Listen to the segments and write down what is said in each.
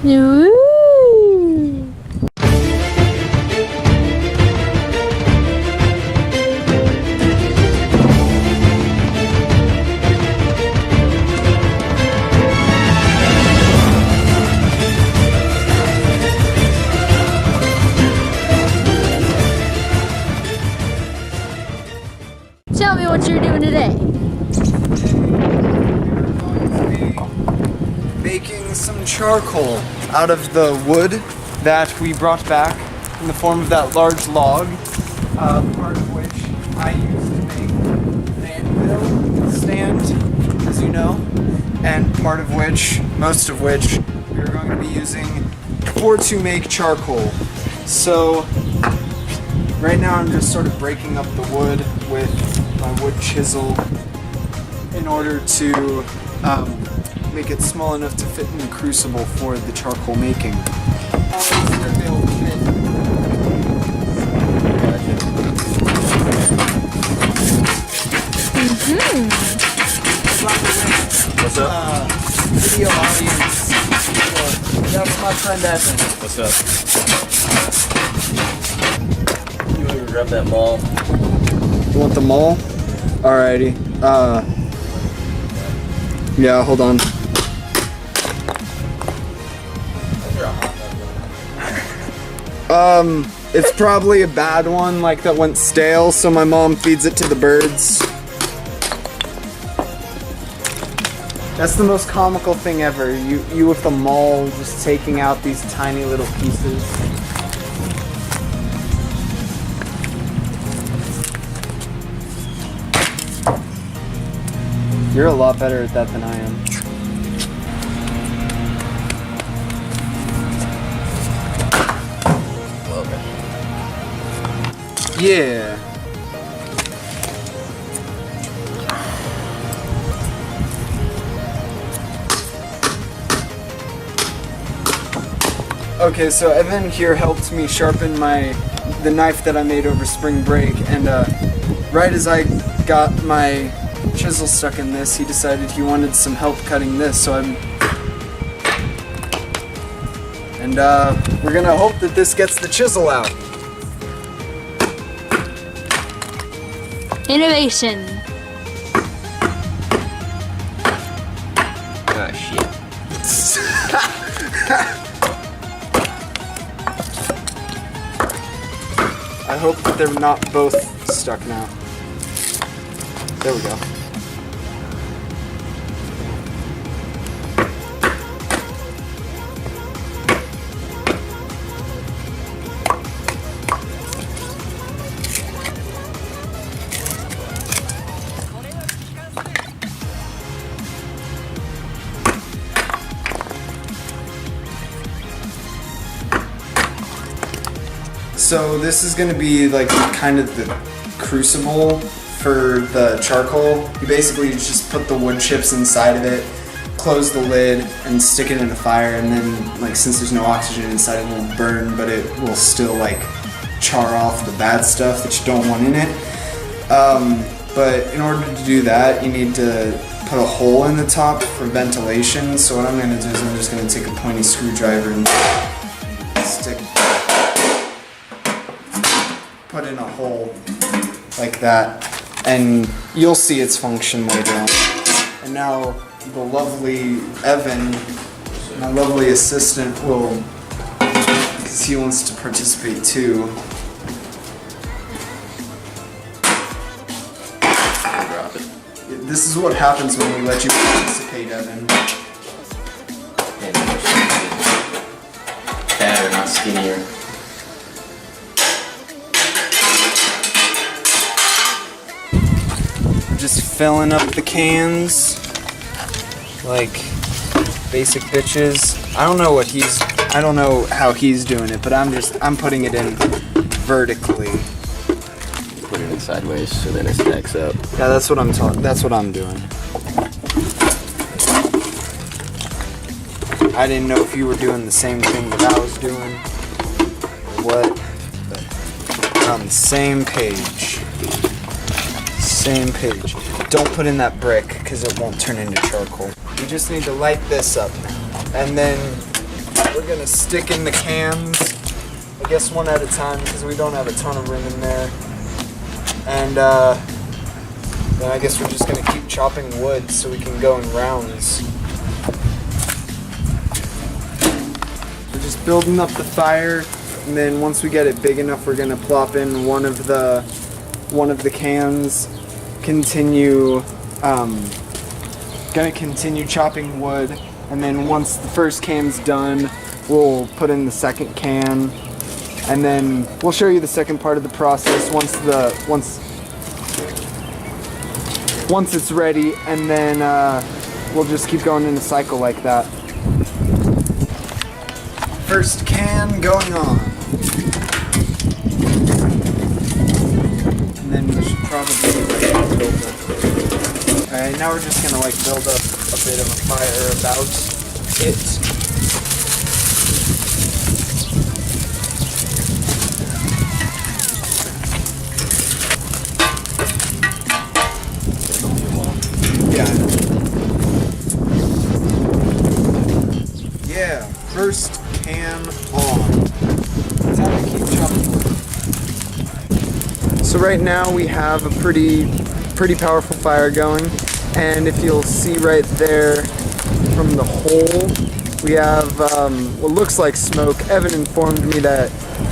Woo! Tell me what you're doing today. Making some charcoal out of the wood that we brought back in the form of that large log, part of which I used to make an anvil stand, as you know, and part of which, most of which, we are going to be using to make charcoal. So right now I'm just sort of breaking up the wood with my wood chisel in order to make it small enough to fit in the crucible for the charcoal making. What's up? Video audience. That's my friend Evan. What's up? You want to grab that maul? You want the maul? Alrighty. Yeah, hold on. It's probably a bad one, like that went stale, so my mom feeds it to the birds. That's the most comical thing ever. You with the maul just taking out these tiny little pieces. You're a lot better at that than I am. Yeah. Okay, so Evan here helped me sharpen the knife that I made over spring break, and right as I got my chisel stuck in this, he decided he wanted some help cutting this, so we're gonna hope that this gets the chisel out. Innovation. Ah, shit. I hope that they're not both stuck now. There we go. So this is going to be like kind of the crucible for the charcoal. You basically just put the wood chips inside of it, close the lid, and stick it in a fire, and then like since there's no oxygen inside, it won't burn, but it will still like char off the bad stuff that you don't want in it. But in order to do that, you need to put a hole in the top for ventilation. So what I'm going to do is I'm just going to take a pointy screwdriver and put in a hole like that, and you'll see its function later on. And now the lovely Evan, my lovely assistant, will, because he wants to participate too. Drop it. This is what happens when we let you participate, Evan. Fatter, not skinnier. Just filling up the cans like basic bitches. I don't know how he's doing it, but I'm putting it in vertically. Put it in sideways so then it stacks up. Yeah, that's what I'm doing. I didn't know if you were doing the same thing that I was doing or what. But we're on the same page. Same page. Don't put in that brick because it won't turn into charcoal. You just need to light this up, and then we're gonna stick in the cans. I guess one at a time because we don't have a ton of room in there. And then I guess we're just gonna keep chopping wood so we can go in rounds. We're just building up the fire, and then once we get it big enough, we're gonna plop in one of the cans. Continue chopping wood, and then once the first can's done, we'll put in the second can, and then we'll show you the second part of the process once it's ready, and then we'll just keep going in a cycle like that. First can going on. And then we should probably build up. Alright, now we're just gonna build up a bit of a fire about it. Yeah, first can on. Time to keep chopping wood. So right now we have a pretty powerful fire going, and if you'll see right there from the hole, we have what looks like smoke. Evan informed me that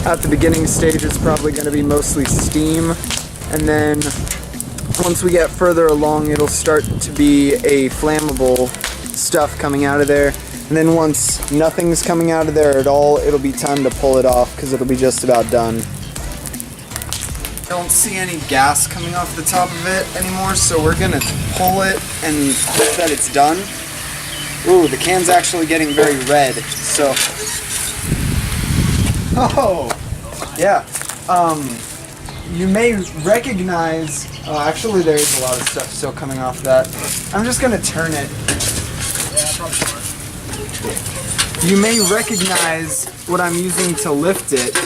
at the beginning stage it's probably going to be mostly steam, and then once we get further along it'll start to be a flammable stuff coming out of there. And then once nothing's coming out of there at all, it'll be time to pull it off because it'll be just about done. I don't see any gas coming off the top of it anymore, so we're gonna pull it and hope that it's done. Ooh, the can's actually getting very red, so... Oh! Yeah. You may recognize... Oh, actually there is a lot of stuff still coming off that. I'm just gonna turn it. You may recognize what I'm using to lift it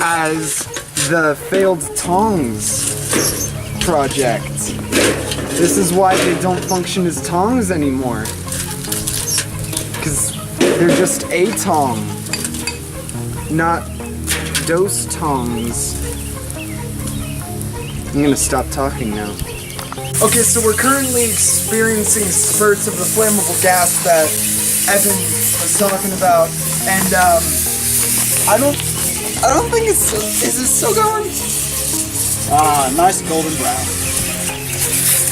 as the failed tongs project. This is why they don't function as tongs anymore. Because they're just a tong, not dose tongs. I'm gonna stop talking now. Okay, so we're currently experiencing spurts of the flammable gas that Evan was talking about, and I don't think it's. Is it still going? Nice golden brown.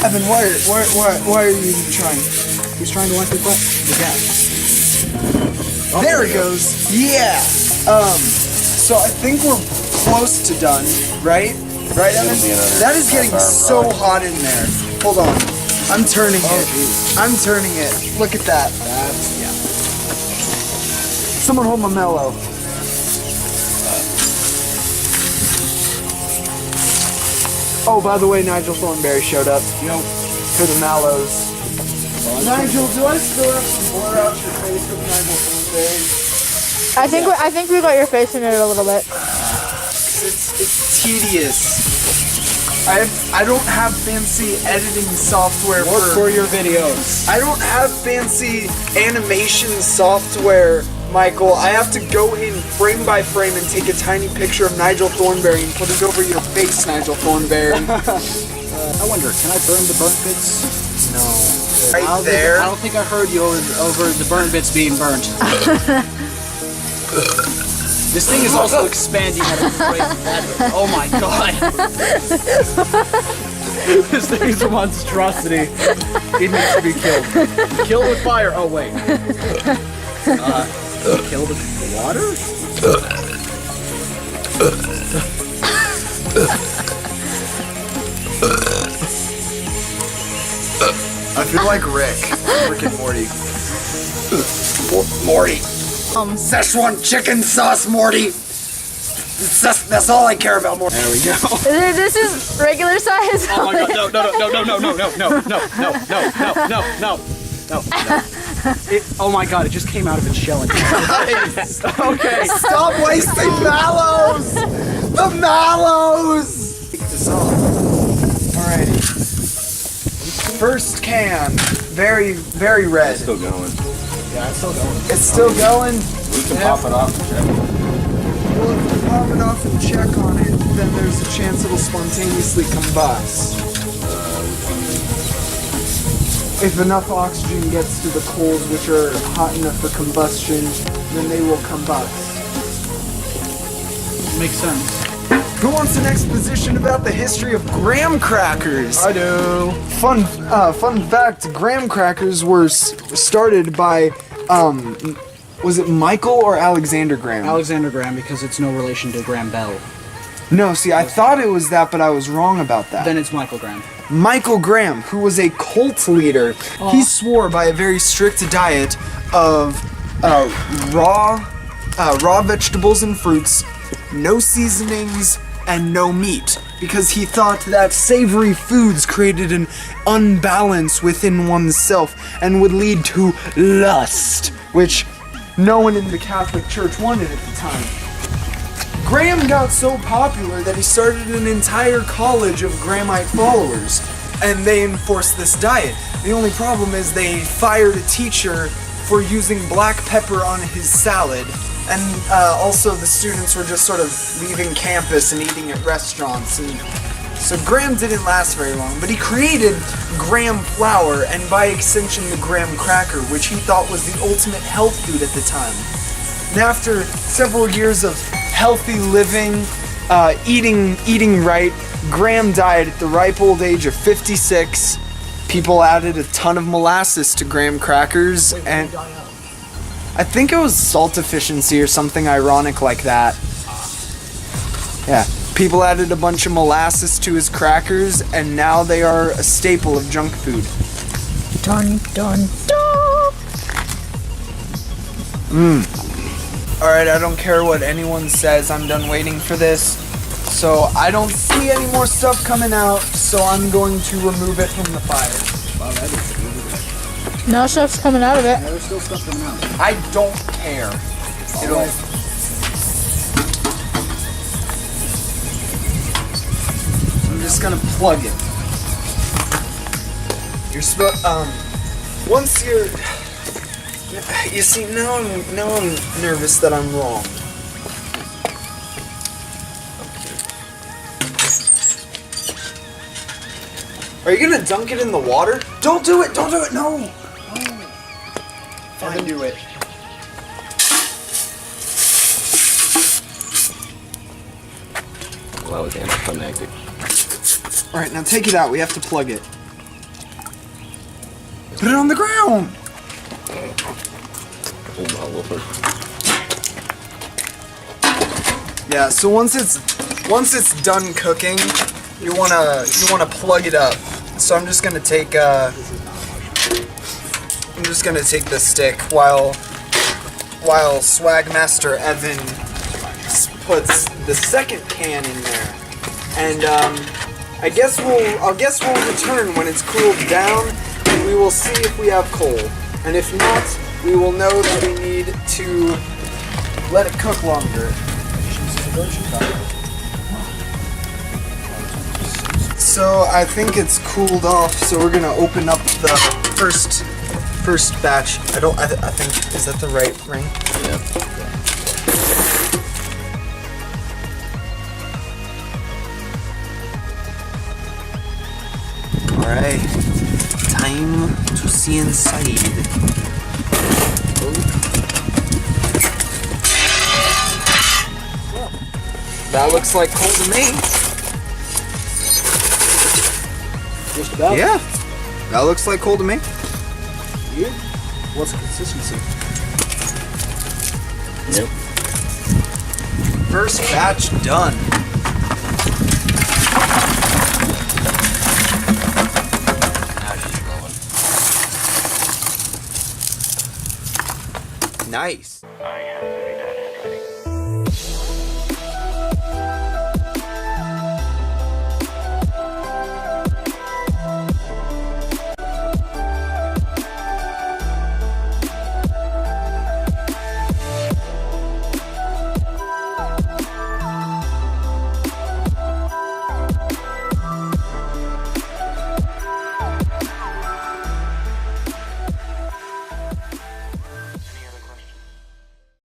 Evan, why are you trying? He's trying to light the gas. Oh, there it goes. Yeah. So I think we're close to done, right? Right, Evan? That is getting so hot in there. Hold on. I'm turning it. Geez. I'm turning it. Look at that. Yeah. Someone hold my mellow. Oh, by the way, Nigel Thornberry showed up. For the mallows. Nigel, do I still have to blur out your face with Nigel Thornberry? I think we got your face in it a little bit. It's tedious. I don't have fancy editing software for your videos. I don't have fancy animation software, Michael. I have to go in frame by frame and take a tiny picture of Nigel Thornberry and put it over your face, Nigel Thornberry. I wonder, can I burn the burnt bits? No. Right there. I don't think I heard you over the burnt bits being burnt. This thing is also expanding at a rate. Oh my god! This thing is a monstrosity. It needs to be killed. Killed with fire. Oh wait. Killed with water? I feel like Rick and Morty. Morty. Szechuan chicken sauce, Morty. That's all I care about, Morty. There we go. This is regular size. Oh my god! No! Oh my god! It just came out of its shell. Okay. Stop wasting mallows. The mallows. Take this off. Alrighty. First can. Very red. Still going. Yeah, it's still going. It's still going. Pop it off and check. Well, if we pop it off and check on it, then there's a chance it'll spontaneously combust. If enough oxygen gets to the coals, which are hot enough for combustion, then they will combust. Makes sense. Who wants an exposition about the history of graham crackers? I do. Fun fact: graham crackers were started by, was it Michael or Alexander Graham? Alexander Graham, because it's no relation to Graham Bell. No, see, I thought it was that, but I was wrong about that. Then it's Michael Graham. Michael Graham, who was a cult leader, he swore by a very strict diet of raw vegetables and fruits, no seasonings, and no meat, because he thought that savory foods created an unbalance within oneself and would lead to lust, which no one in the Catholic Church wanted at the time. Graham got so popular that he started an entire college of Grahamite followers, and they enforced this diet. The only problem is they fired a teacher for using black pepper on his salad, and also the students were just sort of leaving campus and eating at restaurants, and so Graham didn't last very long, but he created Graham flour, and by extension the Graham cracker, which he thought was the ultimate health food at the time. And after several years of healthy living, eating right, Graham died at the ripe old age of 56. People added a ton of molasses to Graham crackers, and I think it was salt deficiency or something ironic like that. Yeah, people added a bunch of molasses to his crackers, and now they are a staple of junk food. Dun dun dun. Alright, I don't care what anyone says, I'm done waiting for this. So I don't see any more stuff coming out, so I'm going to remove it from the fire. No stuff's coming out of it. There's still stuff coming out. I don't care. It'll... I'm just gonna plug it. You're supposed, once you're... You see, now I'm nervous that I'm wrong. Are you gonna dunk it in the water? Don't do it! Don't do it! No! Fine, do it. Well, that was anticlimactic. Alright, now take it out. We have to plug it. Put it on the ground! Yeah, so once it's done cooking, you wanna plug it up. So I'm just gonna take the stick while Swagmaster Evan puts the second can in there, and I'll guess we'll return when it's cooled down, and we will see if we have coal, and if not, we will know that we need to let it cook longer. So I think it's cooled off, so we're gonna open up the first batch. I think, is that the right ring? Yeah. Alright, time to see inside. That looks like coal to me. Just about. Yeah, that looks like coal to me. You? What's the consistency? Yep. First batch done. Now she's glowing. Nice. I have to be